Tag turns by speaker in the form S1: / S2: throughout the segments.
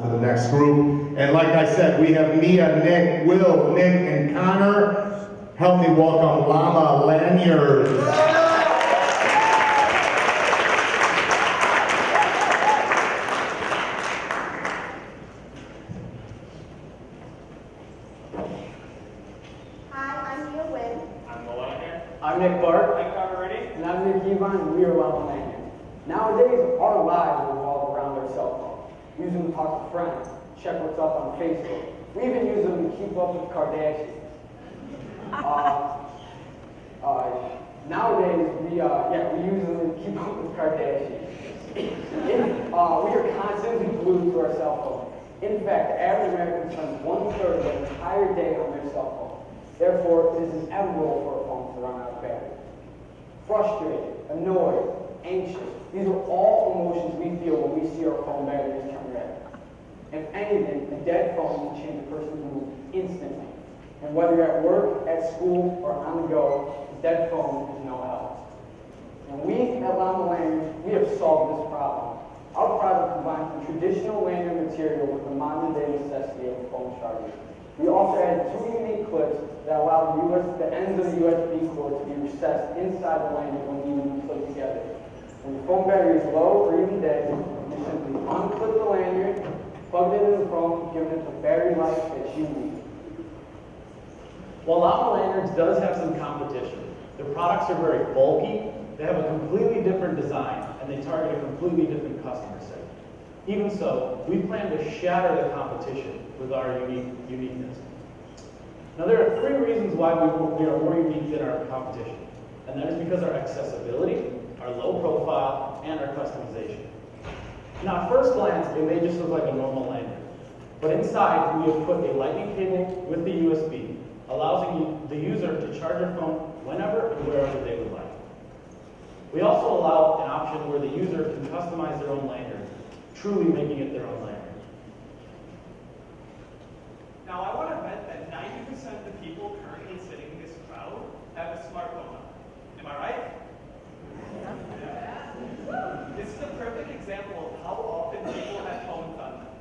S1: to the next group. And like I said, we have Mia, Nick, Will, Nick, and Connor. Help me welcome Llama Lanyards.
S2: I'm Nick Bart. I'm Connor Reddy. And I'm Nick Yvonne, and we are Llama Lanyards. Nowadays, our lives revolve around our cell phone. We use them to talk to friends, check what's up on Facebook. We even use them to keep up with Kardashians. Nowadays, we use them to keep up with Kardashians. We are constantly glued to our cell phone. In fact, the average American spends 1/3 of their entire day on their cell phone. Therefore, it is inevitable for a phone to run out of battery. Frustrated, annoyed, anxious, these are all emotions we feel when we see our phone batteries turn red. If anything, a dead phone can change a person's mood instantly. And whether you're at work, at school, or on the go, a dead phone is no help. And we at Llama Lanyards, we have solved this problem. Our product combines the traditional lanyard material with the modern-day necessity of a phone charger. We also added 2 unique clips that allow the ends of the USB cord to be recessed inside the lanyard when needed to put together. When your phone battery is low or even dead, you simply unclip the lanyard, plug it into the phone, giving it the battery life that you need.
S3: While Llama Lanyards does have some competition, their products are very bulky, they have a completely different design, and they target a completely different customer segment. Even so, we plan to shatter the competition with our uniqueness. Now, there are 3 reasons why we are more unique than our competition, and that is because our accessibility, our low profile, and our customization. Now, at first glance, it may just look like a normal lanyard, but inside we have put a lightning cable with the USB, allowing the user to charge their phone whenever and wherever they would like. We also allow an option where the user can customize their own lanyard, truly making it their own lanyard.
S4: Now, I want to bet that 90% of the people currently sitting in this crowd have a smartphone on. Am I right? Yeah. This is a perfect example of how often people have phones on them.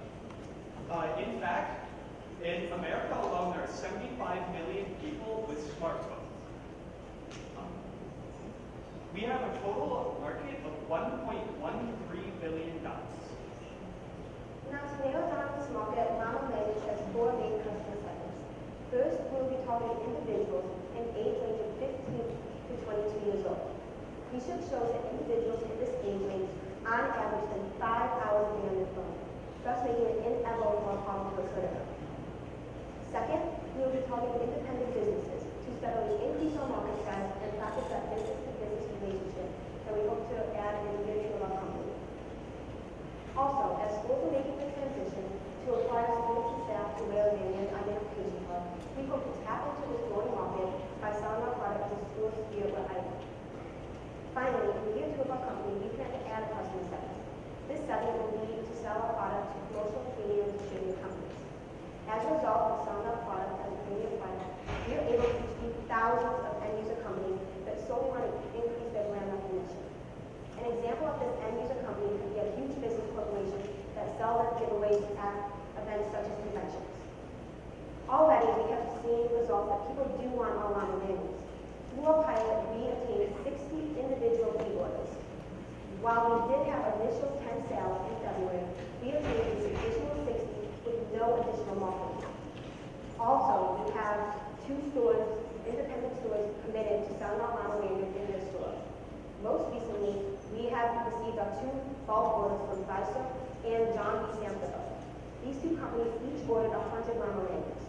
S4: In fact, in America alone, there are 75 million people with smartphones. We have a total market of $1.13 billion.
S5: Now, to narrow down this market, Llama Lanyards has 4 main customer segments. First, we will be targeting individuals in age range of 15 to 22 years old. Research shows that individuals in this age range, on average, spend 5 hours a day on their phone, thus making it inevitable for a problem to occur to them. Second, we will be targeting independent businesses to steadily increase our market size and practice that business-to-business relationship that we hope to add in the year 2 of our company. Also, as schools are making the transition to require students and staff to wear a lanyard on their education card, we hope to tap into this growing market by selling our product to schools via our item. Finally, in year 2 of our company, we plan to add a customer segment. This segment will be to sell our product to promotional premium distributing companies. As a result of selling our product as a premium product, we are able to reach thousands of end-user companies that solely want to increase their brand recognition. An example of this end-user company could be a huge business corporation that sells their giveaways at events such as conventions. Already, we have seen results that people do want our Llama Lanyards. Through our pilot, we obtained 60 individual pre-orders. While we did have initial 10 sales in February, we obtained these additional 60 with no additional marketing. Also, we have 2 stores, independent stores, committed to selling our Llama Lanyards in their stores. Most recently, we have received our 2 bulk orders from Pfizer and John B. Sample. These 2 companies each ordered 100 Llama Lanyards.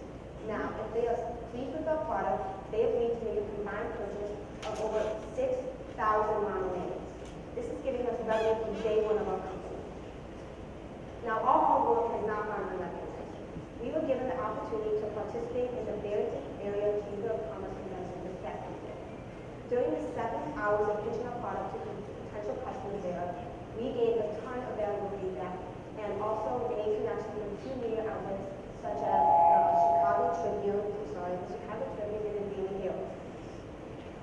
S5: Now, if they are pleased with our product, they agreed to make a combined purchase of over 6,000 Llama Lanyards. This is giving us revenue from day 1 of our company. Now, all hard work has not gone unrecognized. We were given the opportunity to participate in the Barrington Area Chamber of Commerce Convention this past weekend. During the 7 hours of pitching our product to potential customers there, we gained a ton of valuable feedback and also made connections with 2 media outlets such as the Chicago Tribune and the Daily Herald.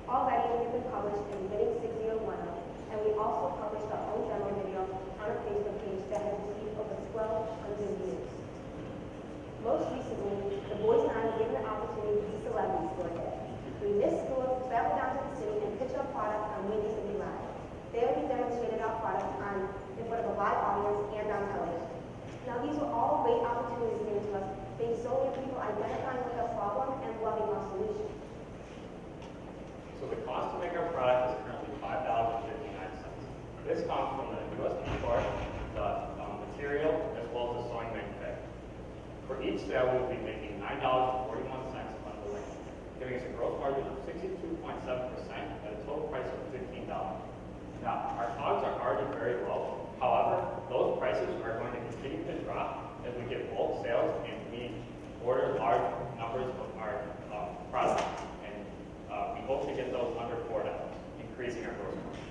S5: Already, we've been published in Winning 6010, and we also published our own demo video on our Facebook page that has received over 1,200 views. Most recently, the boys and I were given the opportunity to celebrity store day. Through this store, travel down to the city and pitch our product on Wendy's City Live. There we demonstrated our product in front of a live audience and on television. Now these were all great opportunities given to us based solely on people identifying with our problem and loving our solution.
S6: So the cost to make our product is currently $5.59. This comes from the USP part, the material, as well as the sewing manufacturer. For each sale, we will be making $9.41 on the link, giving us a gross margin of 62.7% at a total price of $15. Now, our COGS are already very low. However, those prices are going to continue to drop as we get bulk sales and we order large numbers of our products. And we hope to get those under $4, increasing our gross margin.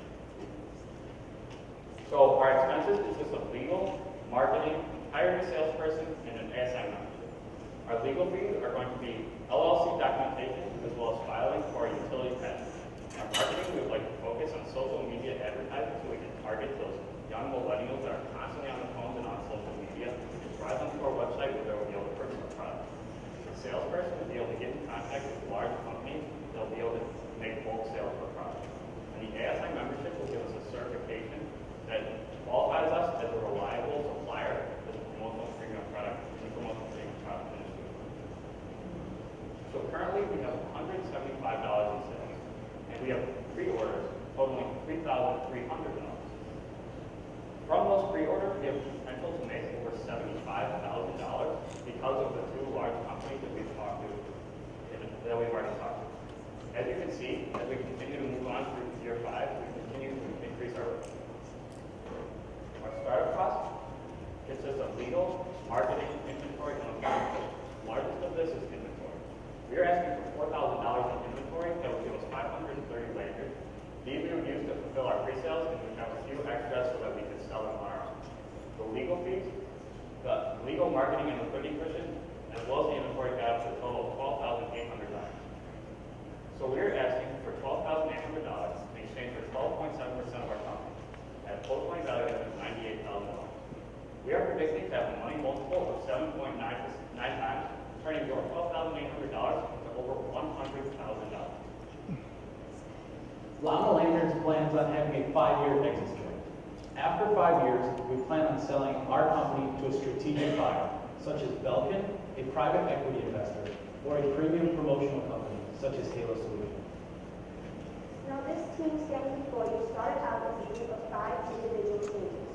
S6: So our expenses consist of legal, marketing, hiring a salesperson, and an ASI membership. Our legal fees are going to be LLC documentation as well as filing for our utility patent. Our marketing, we would like to focus on social media advertising so we can target those young millennials that are constantly on the phones and on social media and drive them to our website where they will be able to purchase our product. The salesperson will be able to get in contact with large companies. They'll be able to make bulk sales of our product. And the ASI membership will give us a certification that qualifies us as a reliable supplier to the promotional premium product and the promotional premium product industry. So currently we have $175 in sales, and we have pre-orders totaling $3,300. From those pre-orders, we have potential to make over $75,000 because of the two large companies that we've talked to, that we've already talked to. As you can see, as we continue to move on through year 5, we continue to increase our revenue. Our startup cost consists of legal, marketing, inventory, and accounting. The largest of this is inventory. We are asking for $4,000 in inventory that will give us 530 lanyards. These we would use to fulfill our pre-sales, and we have a few extras so that we can sell them on our own. The legal fees, the legal, marketing, and liquidity cushion, as well as the inventory add up to a total of $12,800. So we are asking for $12,800 in exchange for 12.7% of our company at a post-money value of $98,000. We are predicting to have a money multiple of 7.9 times, turning your $12,800 into over $100,000.
S3: Llama Lanyards plans on having a 5-year exit strategy. After 5 years, we plan on selling our company to a strategic buyer, such as Belkin, a private equity investor, or a premium promotional company, such as Halo Solutions.
S5: Now this team standing before you started out as a group of 5 individual teenagers.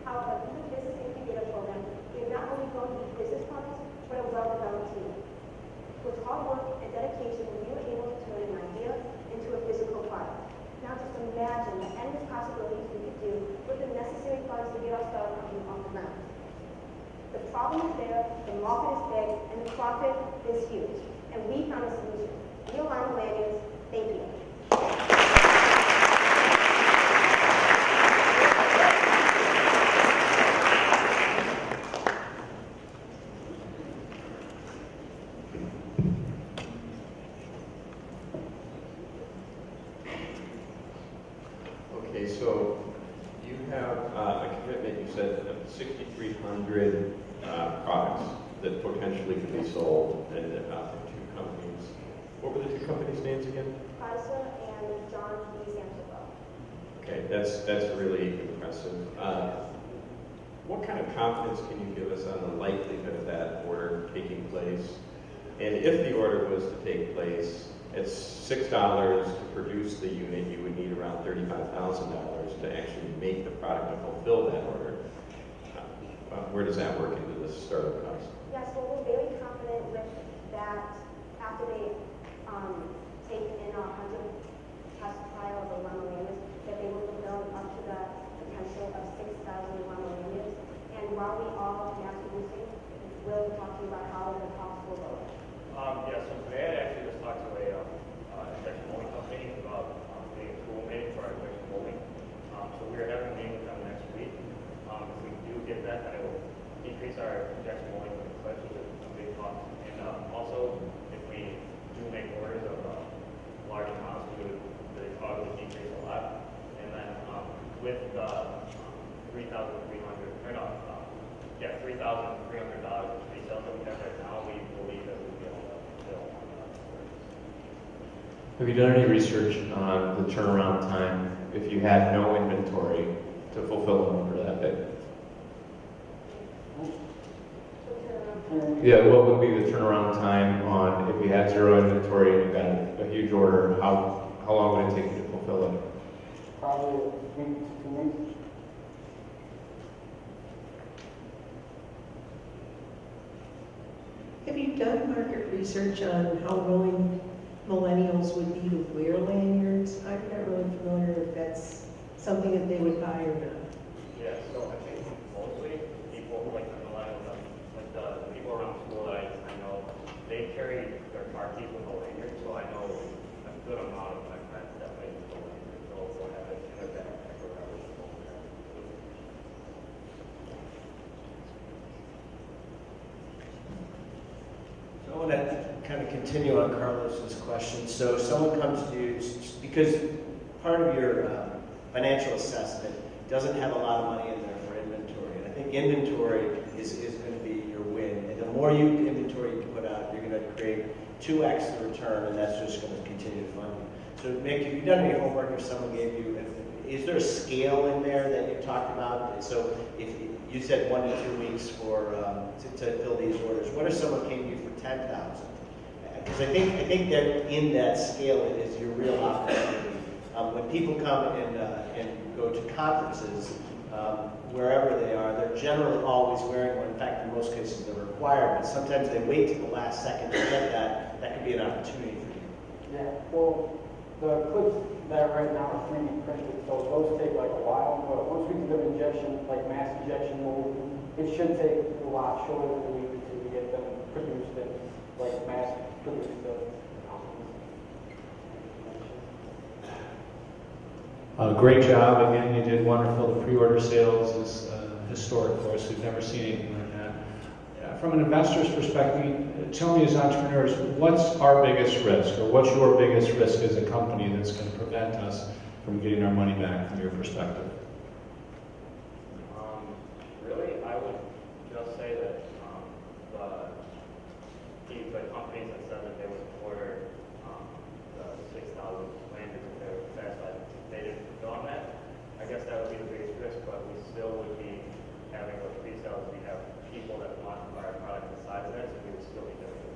S5: However, through the Business Incubator program, we are not only going to be business partners, but a well-developed team. With hard work and dedication, we were able to turn an idea into a physical product. Now just imagine the endless possibilities we could do with the necessary funds to get our startup company off the ground. The problem is there, the market is big, and the profit is huge. And we found a solution. We are Llama Lanyards. Thank you.
S7: Okay, so you have a commitment, you said, of 6,300 products that potentially could be sold and from 2 companies. What were the 2 companies' names again?
S5: Chrysler and John B. Samsonville.
S7: Okay, that's really impressive. What kind of confidence can you give us on the likelihood of that order taking place? And if the order was to take place, at $6 to produce the unit, you would need around $35,000 to actually make the product to fulfill that order. Where does that work into the startup cost?
S5: Yes, well, we're very confident with that after they take in our 100 test trial of the Llama Lanyards, that they will fulfill up to the potential of 6,000 Llama Lanyards. And while we are mass producing, we'll talk to you about how the cost will go.
S6: Yeah, so today I actually just talked to a injection molding company about being a tool made for our injection molding. So we're having a meeting with them next week. If we do get that, then it will decrease our injection molding with the clips, which is a big cost. And also, if we do make orders of large amounts, the cost would decrease a lot. And then with the $3,300 in pre-sales that we have right
S8: Have you done any research on the turnaround time if you had no inventory to fulfill an order that big? Yeah, what would be the turnaround time on if you had zero inventory and you got a huge order? How long would it take you to fulfill it?
S2: Probably a week to 2 weeks.
S9: Have you done market research on how willing millennials would be to wear lanyards? I'm not really familiar if that's something that they would buy or not.
S6: Yeah, so I think mostly people like the millennials, like the people around school that I know, they carry their car keys with a lanyard, so I know a good amount of my friends definitely use a lanyard, so we'll have it in their backpack or whatever.
S10: I want to kind of continue on Carlos's question. So someone comes to you, because part of your financial assessment doesn't have a lot of money in there for inventory. And I think inventory is going to be your win. And the more inventory you put out, you're going to create 2x the return, and that's just going to continue to fund you. So Mick, have you done any homework if someone gave you, is there a scale in there that you talked about? So if you said 1 to 2 weeks for to fill these orders, what if someone came to you for 10,000? Because I think that in that scale is your real opportunity. When people come and go to conferences, wherever they are, they're generally always wearing one. In fact, in most cases, they're required. But sometimes they wait till the last second to get that. That could be an opportunity for you.
S2: Yeah, well, the clips that right now are 3D printed, so those take like a while, but once we do the injection, like mass injection mold, it should take a lot shorter than a week or two to get them produced and like mass produced.
S3: Great job. Again, you did wonderful. The pre-order sales is historic for us. We've never seen anything like that. From an investor's perspective, tell me as entrepreneurs, what's our biggest risk, or what's your biggest risk as a company that's going to prevent us from getting our money back from your perspective?
S6: Really, I would just say that the companies that said that they would order the 6,000 lanyards if they were satisfied, they didn't fulfill on that. I guess that would be the biggest risk, but we still would be having those pre-sales. We have people that want to buy our product inside of it, so we would still be doing it.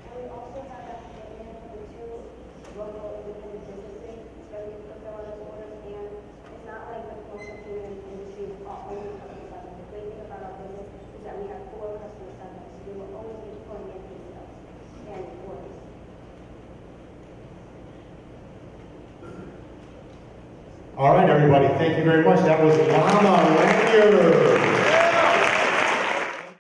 S5: And we also have that commitment from the 2 local independent businesses that we fulfill on those orders, and it's not like the promotional cleaning industry only customer service. The great thing about our business is that we have 4 customer service, so we will always be pulling in pre-sales and orders.
S1: All right, everybody, thank you very much. That was Llama Lanyards.